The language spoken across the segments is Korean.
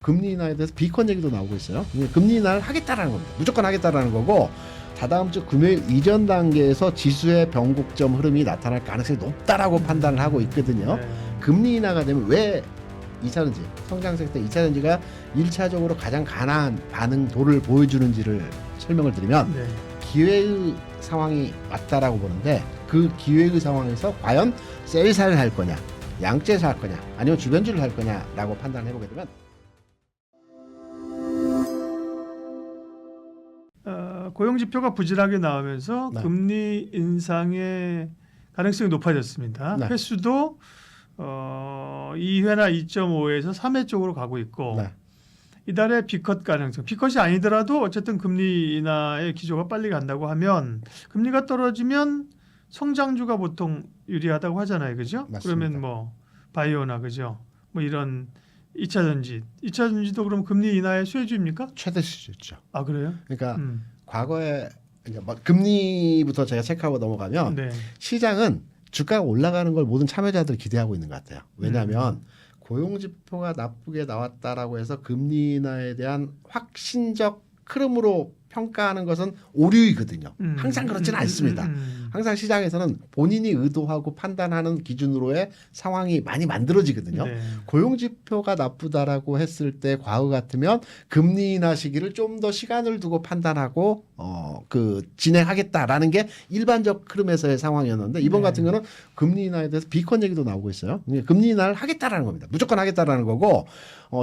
금리 인하에 대해서 비컨 얘기도 나오고 있어요. 금리 인하를 하겠다라는 겁니다. 무조건 하겠다라는 거고, 다다음 주 금요일 이전 단계에서 지수의 변곡점 흐름이 나타날 가능성이 높다라고 판단을 하고 있거든요. 금리 인하가 되면 왜 2차전지, 성장 섹터 2차전지가 1차적으로 가장 강한 반응도를 보여주는지를 설명을 드리면, 기회의 상황이 왔다라고 보는데, 그 기회의 상황에서 과연 셀사를 할 거냐, 양째에서 할 거냐, 아니면 주변주를 할 거냐라고 판단을 해보게 되면, 고용지표가 부진하게 나오면서 네. 금리 인상의 가능성이 높아졌습니다. 네. 횟수도 2회나 2.5에서 3회 쪽으로 가고 있고, 네. 이달에 B컷 가능성, B컷이 아니더라도 어쨌든 금리 인하의 기조가 빨리 간다고 하면, 금리가 떨어지면 성장주가 보통 유리하다고 하잖아요, 그죠? 맞습니다. 그러면 뭐 바이오나 그죠? 뭐 이런 2차전지도 그럼 금리 인하의 수혜주입니까? 최대 수준이죠. 아 그래요? 그러니까 과거에 이제 뭐 금리부터 제가 체크하고 넘어가면, 네. 시장은 주가가 올라가는 걸 모든 참여자들이 기대하고 있는 것 같아요. 왜냐하면 고용지표가 나쁘게 나왔다라고 해서 금리 인하에 대한 확신적 흐름으로 평가하는 것은 오류이거든요. 항상 그렇지는 않습니다. 항상 시장에서는 본인이 의도하고 판단하는 기준으로의 상황이 많이 만들어지거든요. 네. 고용지표가 나쁘다라고 했을 때 과거 같으면 금리 인하 시기를 좀 더 시간을 두고 판단하고 진행하겠다라는 게 일반적 흐름에서의 상황이었는데, 이번 네. 같은 경우는 금리 인하에 대해서 비컨 얘기도 나오고 있어요. 금리 인하를 하겠다라는 겁니다. 무조건 하겠다라는 거고,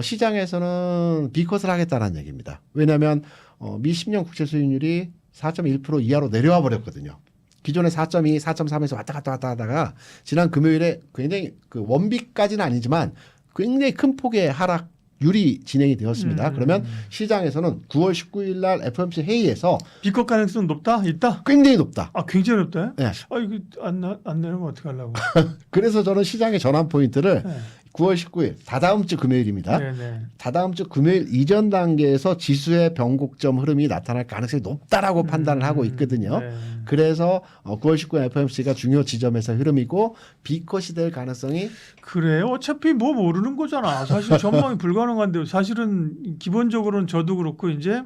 시장에서는 비컷을 하겠다라는 얘기입니다. 왜냐하면 미 10년 국채 수익률이 4.1% 이하로 내려와 버렸거든요. 기존에 4.2, 4.3에서 왔다 갔다 하다가 지난 금요일에 굉장히 원비까지는 아니지만 굉장히 큰 폭의 하락률이 진행이 되었습니다. 그러면 시장에서는 9월 19일 날 FOMC 회의에서 B컷 가능성 높다? 있다? 굉장히 높다. 아 굉장히 높다? 네. 아 이거 안 내려면 어떻게 하려고? 그래서 저는 시장의 전환 포인트를 네. 9월 19일, 다다음 주 금요일입니다. 네네. 다다음 주 금요일 이전 단계에서 지수의 변곡점 흐름이 나타날 가능성이 높다라고 판단을 하고 있거든요. 네. 그래서 9월 19일 FOMC가 중요 지점에서 흐름이고, B컷이 될 가능성이 그래요? 어차피 뭐 모르는 거잖아. 사실 전망이 불가능한데, 사실은 기본적으로는 저도 그렇고 이제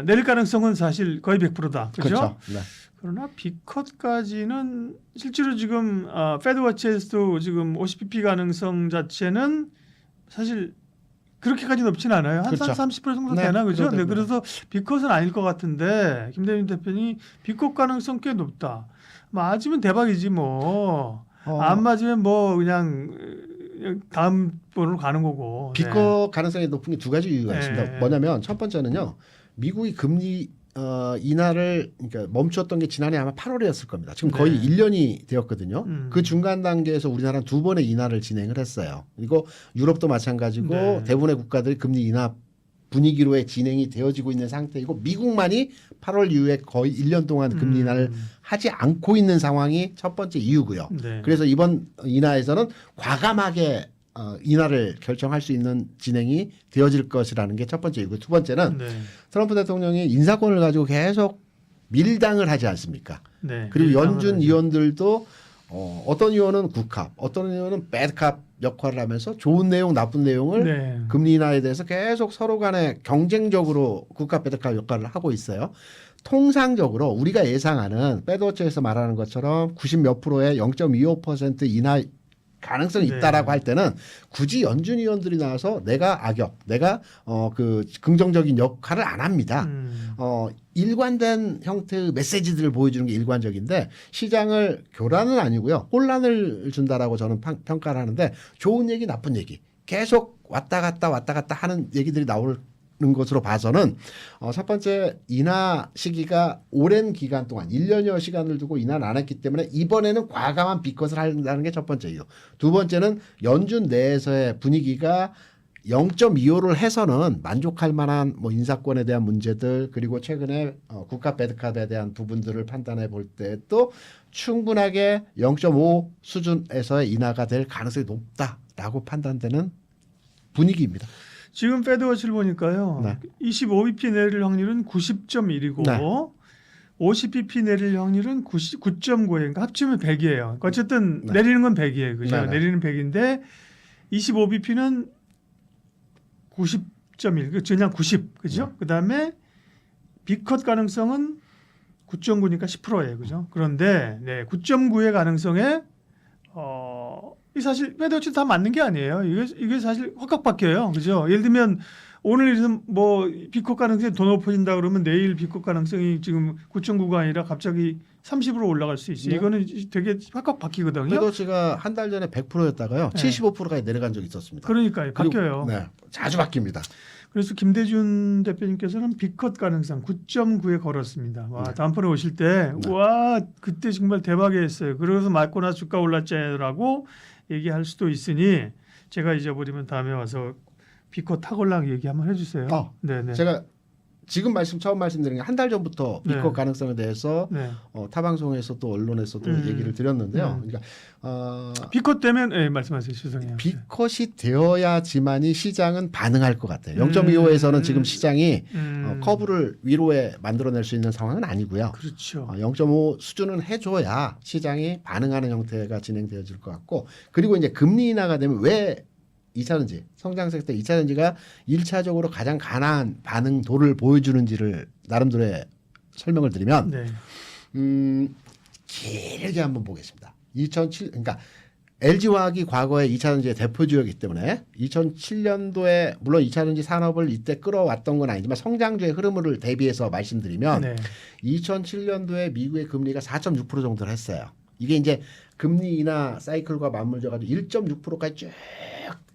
내릴 가능성은 사실 거의 100%다. 그죠? 그렇죠. 네. 그러나 B컷까지는 실제로 지금 패드워치에서도 지금 50bp 가능성 자체는 사실 그렇게까지 높지는 않아요. 한 그렇죠. 30% 정도 네, 되나 그죠? 그 네, 정도 그래서 B컷은 아닐 것 같은데 김대림 대표님 B컷 가능성 꽤 높다. 맞으면 대박이지 뭐. 안 맞으면 뭐 그냥 다음 번으로 가는 거고. B컷 가능성이 높은 게 두 가지 이유가 네. 있습니다. 뭐냐면 첫 번째는요, 미국이 금리 인하를 그러니까 멈췄던 게 지난해 아마 8월이었을 겁니다. 지금 거의 네. 1년이 되었거든요. 그 중간 단계에서 우리나라는 2번의 인하를 진행을 했어요. 그리고 유럽도 마찬가지고 네. 대부분의 국가들이 금리 인하 분위기로의 진행이 되어지고 있는 상태이고, 미국만이 8월 이후에 거의 1년 동안 금리 인하를 하지 않고 있는 상황이 첫 번째 이유고요. 네. 그래서 이번 인하에서는 과감하게 인하를 결정할 수 있는 진행이 되어질 것이라는 게 첫 번째 이유고, 두 번째는 네. 트럼프 대통령이 인사권을 가지고 계속 밀당을 하지 않습니까? 네. 그리고 밀당을 연준 하죠. 의원들도 어떤 의원은 굿캅, 어떤 의원은 배드캅 역할을 하면서 좋은 내용, 나쁜 내용을 네. 금리 인하에 대해서 계속 서로 간에 경쟁적으로 굿캅, 배드캅 역할을 하고 있어요. 통상적으로 우리가 예상하는 패드워치에서 말하는 것처럼 90 몇 프로의 0.25% 인하 가능성이 네. 있다라고 할 때는 굳이 연준 의원들이 나와서 내가 악역, 내가 긍정적인 역할을 안 합니다. 일관된 형태의 메시지들을 보여주는 게 일관적인데, 시장을 교란은 아니고요, 혼란을 준다라고 저는 평가를 하는데, 좋은 얘기, 나쁜 얘기 계속 왔다 갔다 하는 얘기들이 나오는 것으로 봐서는 첫 번째, 인하 시기가 오랜 기간 동안 1년여 시간을 두고 인하를 안 했기 때문에 이번에는 과감한 B컷을 한다는 게 첫 번째 이유. 두 번째는 연준 내에서의 분위기가 0.25를 해서는 만족할 만한 뭐 인사권에 대한 문제들, 그리고 최근에 국가 배드캅에 대한 부분들을 판단해 볼 때 또 충분하게 0.5 수준에서의 인하가 될 가능성이 높다라고 판단되는 분위기입니다. 지금 패드워치를 보니까요. 네. 25bp 내릴 확률은 90.1이고 네. 50bp 내릴 확률은 99.9예요. 그러니까 합치면 100이에요. 어쨌든 네. 내리는 건 100이에요. 그죠? 네, 네. 내리는 100인데 25bp는 90.1, 그냥 90, 그죠? 그다음에 B컷 가능성은 9.9니까 10%예요, 그죠? 그런데 9.9의 가능성에 이 사실 패드워치 다 맞는 게 아니에요. 이게 사실 확확 바뀌어요, 그죠? 예를 들면 오늘 뭐 B컷 가능성이 더 높아진다 그러면 내일 B컷 가능성이 지금 9.9가 아니라 갑자기 30으로 올라갈 수 있어요. 네. 이거는 되게 확확 바뀌거든요. 패드워치가 한 달 전에 100%였다가요. 네. 75%까지 내려간 적이 있었습니다. 그러니까요, 그리고, 바뀌어요. 네, 자주 바뀝니다. 그래서 김대준 대표님께서는 B컷 가능성 9.9에 걸었습니다. 와, 네. 다음번에 오실 때, 네. 와, 그때 정말 대박이었어요. 그래서 맞고 나서 주가 올랐잖아라고 얘기할 수도 있으니 제가 잊어버리면 다음에 와서 B컷 타골랑 얘기 한번 해주세요. 네네. 제가 지금 처음 말씀드린 게 한 달 전부터 네. B컷 가능성에 대해서 네. 타 방송에서 또 언론에서도 얘기를 드렸는데요. 그러니까 B컷 되면 말씀하세요, 죄송해요. B컷이 되어야지만이 시장은 반응할 것 같아요. 0.25에서는 지금 시장이 커브를 위로에 만들어낼 수 있는 상황은 아니고요. 그렇죠. 0.5 수준은 해줘야 시장이 반응하는 형태가 진행되어질 것 같고, 그리고 이제 금리 인하가 되면 왜 2차전지, 성장세 때 2차전지가 1차적으로 가장 강한 반응도를 보여주는지를 나름대로의 설명을 드리면 네. 길게 한번 보겠습니다. 그러니까 LG화학이 과거에 2차전지의 대표주였기 때문에 2007년도에 물론 2차전지 산업을 이때 끌어왔던 건 아니지만 성장주의 흐름을 대비해서 말씀드리면 네. 2007년도에 미국의 금리가 4.6% 정도를 했어요. 이게 이제 금리 인하 사이클과 맞물려가지고 1.6%까지 쭉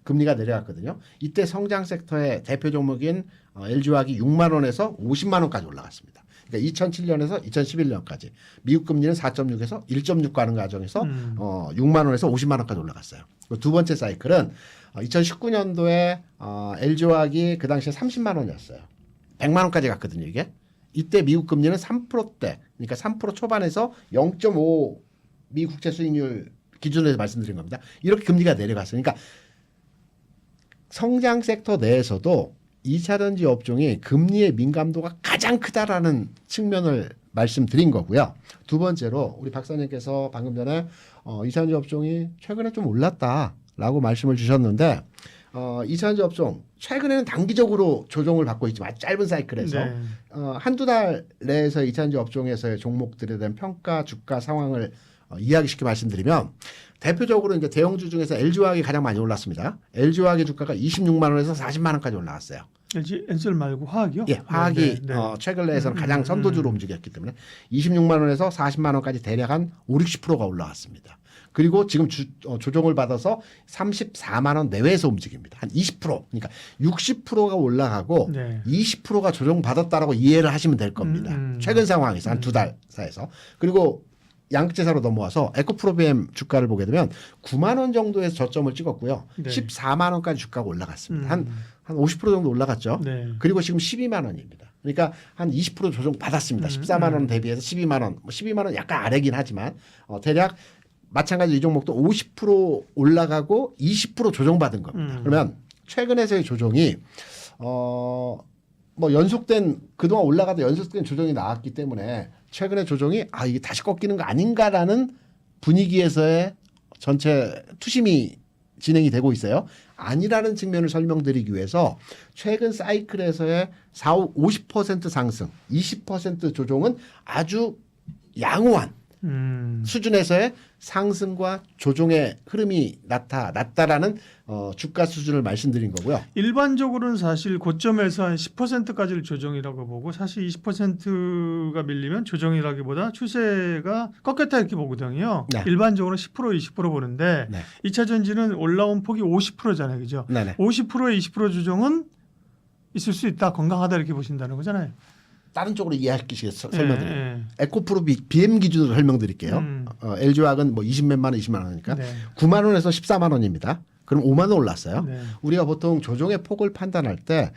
금리가 내려갔거든요. 이때 성장 섹터의 대표 종목인 LG화학이 6만 원에서 50만 원까지 올라갔습니다. 그러니까 2007년에서 2011년까지 미국 금리는 4.6에서 1.6 가는 과정에서 6만 원에서 50만 원까지 올라갔어요. 두 번째 사이클은 2019년도에 LG화학이 그 당시에 30만 원이었어요. 100만 원까지 갔거든요, 이게. 이때 미국 금리는 3%대, 그러니까 3% 초반에서 0.5 미국 국채 수익률 기준으로 말씀드린 겁니다. 이렇게 금리가 내려갔어요. 그러니까 성장 섹터 내에서도 2차전지 업종이 금리의 민감도가 가장 크다라는 측면을 말씀드린 거고요. 두 번째로 우리 박사님께서 방금 전에 2차전지 업종이 최근에 좀 올랐다라고 말씀을 주셨는데 2차전지 업종 최근에는 단기적으로 조정을 받고 있지만 짧은 사이클에서 네. 한두 달 내에서 2차전지 업종에서의 종목들에 대한 평가 주가 상황을 이야기시켜 말씀드리면 대표적으로 이제 대형주 중에서 LG화학이 가장 많이 올랐습니다. LG화학의 주가가 26만 원에서 40만 원까지 올라갔어요. LG 엔솔 말고 화학이요? 예, 화학이 네. 최근 내에서는 가장 선도주로 움직였기 때문에 26만 원에서 40만 원까지 대략 한 5-60%가 올라왔습니다. 그리고 지금 조정을 받아서 34만 원 내외에서 움직입니다. 한 20%. 그러니까 60%가 올라가고 네. 20%가 조정받았다라고 이해를 하시면 될 겁니다. 최근 상황에서 한 두 달 사이에서. 그리고 양극재사로 넘어와서 에코프로비엠 주가를 보게 되면 9만 원 정도에서 저점을 찍었고요. 네. 14만 원까지 주가가 올라갔습니다. 한 50% 정도 올라갔죠. 네. 그리고 지금 12만 원입니다. 그러니까 한 20% 조정 받았습니다. 14만 원 대비해서 12만 원. 12만 원 약간 아래긴 하지만 대략 마찬가지로 이 종목도 50% 올라가고 20% 조정받은 겁니다. 그러면 최근에서의 조정이 뭐 연속된 그동안 올라가다 연속된 조정이 나왔기 때문에 최근의 조정이 이게 다시 꺾이는 거 아닌가라는 분위기에서의 전체 투심이 진행이 되고 있어요. 아니라는 측면을 설명드리기 위해서 최근 사이클에서의 50% 상승, 20% 조정은 아주 양호한 수준에서의 상승과 조정의 흐름이 나타났다라는 주가 수준을 말씀드린 거고요. 일반적으로는 사실 고점에서 한 10%까지를 조정이라고 보고 사실 20%가 밀리면 조정이라기보다 추세가 꺾였다 이렇게 보거든요. 네. 일반적으로 10% 20% 보는데 네. 2차 전지는 올라온 폭이 50%잖아요. 그죠? 네네. 50%의 20% 조정은 있을 수 있다. 건강하다 이렇게 보신다는 거잖아요. 다른 쪽으로 이해하시겠어요? 설명드릴게요. 예. 에코프로 BM 기준으로 설명드릴게요. LG화학은 뭐 20몇만 원, 20만 원이니까 네. 9만 원에서 14만 원입니다. 그럼 5만 원 올랐어요. 네. 우리가 보통 조정의 폭을 판단할 때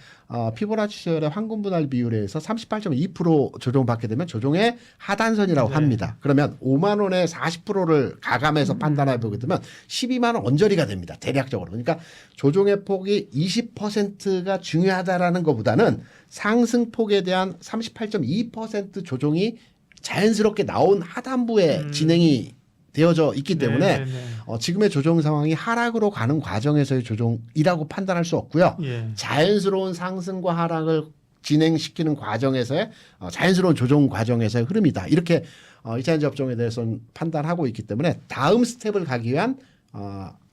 피보나치 수열의 황금 분할 비율에 의해서 38.2% 조정받게 되면 조정의 하단선이라고 네. 합니다. 그러면 5만 원에 40%를 가감해서 판단해 보게 되면 12만 원 언저리가 됩니다. 대략적으로. 그러니까 조정의 폭이 20%가 중요하다라는 것보다는 상승폭에 대한 38.2% 조정이 자연스럽게 나온 하단부에 진행이 되어져 있기 때문에 네, 네, 네. 지금의 조정 상황이 하락으로 가는 과정에서의 조정이라고 판단할 수 없고요. 예. 자연스러운 상승과 하락을 진행시키는 과정에서의 자연스러운 조정 과정에서의 흐름이다. 이렇게 2차전지 업종에 대해서는 판단하고 있기 때문에 다음 스텝을 가기 위한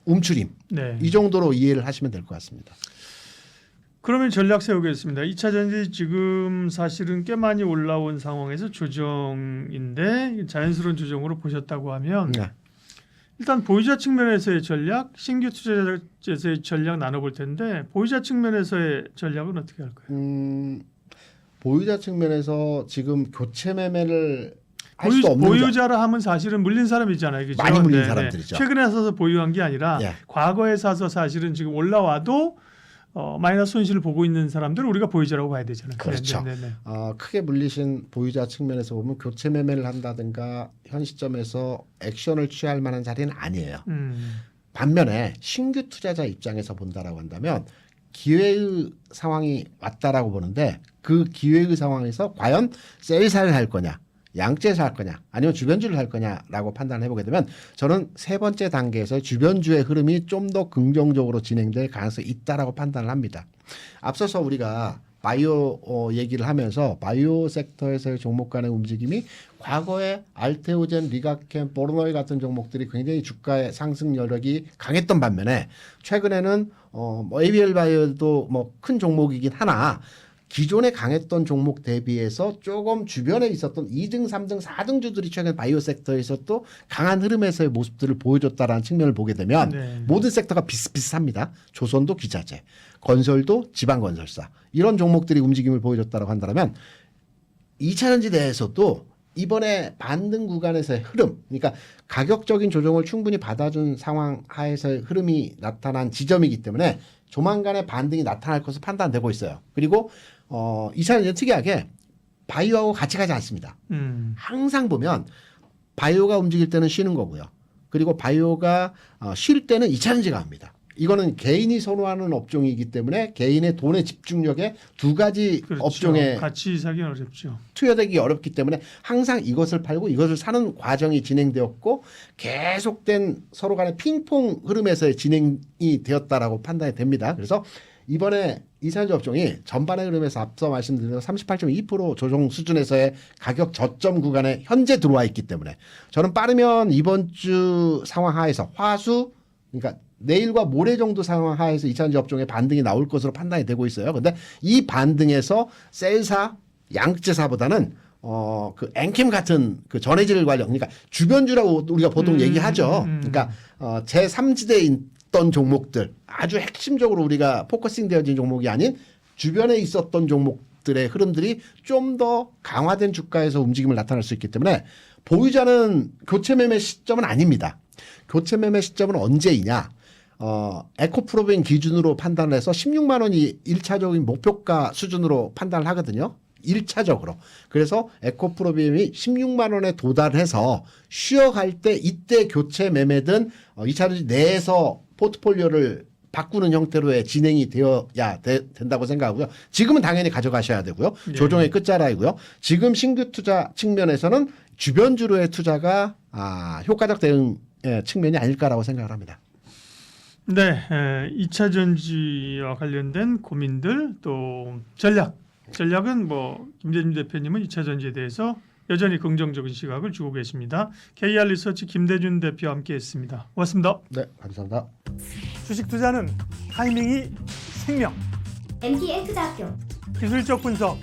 움츠림 네. 이 정도로 이해를 하시면 될 것 같습니다. 그러면 전략 세우겠습니다. 2차 전지 지금 사실은 꽤 많이 올라온 상황에서 조정인데 자연스러운 조정으로 보셨다고 하면 네. 일단 보유자 측면에서의 전략, 신규 투자자에서의 전략 나눠볼 텐데 보유자 측면에서의 전략은 어떻게 할까요? 보유자 측면에서 지금 교체 매매를 할 수 없는 보유자라 하면 사실은 물린 사람이잖아요. 그죠? 많이 물린 사람들이죠. 최근에 사서 보유한 게 아니라 예. 과거에 사서 사실은 지금 올라와도 마이너스 손실을 보고 있는 사람들을 우리가 보유자라고 봐야 되잖아요. 그렇죠. 크게 물리신 보유자 측면에서 보면 교체 매매를 한다든가 현 시점에서 액션을 취할 만한 자리는 아니에요. 반면에 신규 투자자 입장에서 본다라고 한다면 기회의 상황이 왔다라고 보는데 그 기회의 상황에서 과연 셀사를 할 거냐 양째에서 할 거냐 아니면 주변주를 할 거냐라고 판단을 해보게 되면 저는 세 번째 단계에서 주변주의 흐름이 좀 더 긍정적으로 진행될 가능성이 있다라고 판단을 합니다. 앞서서 우리가 바이오 얘기를 하면서 바이오 섹터에서의 종목 간의 움직임이 과거에 알테오젠, 리가캠, 보르노이 같은 종목들이 굉장히 주가의 상승 여력이 강했던 반면에 최근에는 ABL 바이오도 뭐 큰 종목이긴 하나 기존에 강했던 종목 대비해서 조금 주변에 있었던 2등, 3등, 4등 주들이 최근 바이오 섹터에서 또 강한 흐름에서의 모습들을 보여줬다라는 측면을 보게 되면 모든 섹터가 비슷비슷합니다. 조선도 기자재, 건설도 지방건설사 이런 종목들이 움직임을 보여줬다고 한다면 2차전지 내에서도 이번에 반등 구간에서의 흐름, 그러니까 가격적인 조정을 충분히 받아준 상황 하에서의 흐름이 나타난 지점이기 때문에 조만간에 반등이 나타날 것으로 판단되고 있어요. 그리고 2차전지는 특이하게 바이오하고 같이 가지 않습니다. 항상 보면 바이오가 움직일 때는 쉬는 거고요. 그리고 바이오가 쉴 때는 2차전지가 합니다. 이거는 개인이 선호하는 업종이기 때문에 개인의 돈의 집중력에 두 가지 그렇죠. 업종에 같이 사기 어렵죠. 투여되기 어렵기 때문에 항상 이것을 팔고 이것을 사는 과정이 진행되었고 계속된 서로 간의 핑퐁 흐름에서의 진행이 되었다라고 판단이 됩니다. 그래서 이번에 이산주 업종이 전반의 흐름에서 앞서 말씀드린 38.2% 조정 수준에서의 가격 저점 구간에 현재 들어와 있기 때문에 저는 빠르면 이번 주 상황 하에서 화수 그러니까 내일과 모레 정도 상황 하에서 2차전지 업종의 반등이 나올 것으로 판단이 되고 있어요. 그런데 이 반등에서 셀사, 양재사보다는 그 앵캠 같은 그 전해질 관련 그러니까 주변주라고 우리가 보통 얘기하죠. 그러니까 제3지대에 있던 종목들 아주 핵심적으로 우리가 포커싱 되어진 종목이 아닌 주변에 있었던 종목들의 흐름들이 좀 더 강화된 주가에서 움직임을 나타낼 수 있기 때문에 보유자는 교체 매매 시점은 아닙니다. 교체 매매 시점은 언제이냐? 에코프로빈 기준으로 판단을 해서 16만 원이 1차적인 목표가 수준으로 판단을 하거든요. 1차적으로. 그래서 에코프로빈이 16만 원에 도달해서 쉬어갈 때 이때 교체 매매든 2차전지 내에서 포트폴리오를 바꾸는 형태로의 진행이 되어야 된다고 생각하고요. 지금은 당연히 가져가셔야 되고요. 조정의 끝자락이고요. 지금 신규 투자 측면에서는 주변주로의 투자가 효과적 대응 측면이 아닐까라고 생각을 합니다. 네, 2차 전지와 관련된 고민들 또 전략은 뭐 김대중 대표님은 2차 전지에 대해서 여전히 긍정적인 시각을 주고 계십니다. KR 리서치 김대중 대표와 함께했습니다. 고맙습니다. 네, 감사합니다. 주식 투자는 타이밍이 생명. MTN 투자학교. 기술적 분석,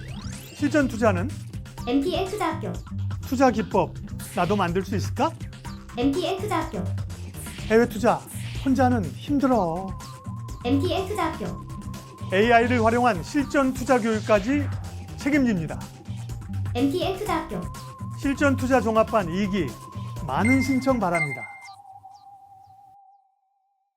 실전 투자는 MTN 투자학교. 투자 기법 나도 만들 수 있을까? MTN 투자학교. 해외 투자 혼자는 힘들어. MTN 투자학교. AI를 활용한 실전 투자 교육까지 책임집니다. MTN 투자학교. 실전 투자 종합반 2기 많은 신청 바랍니다.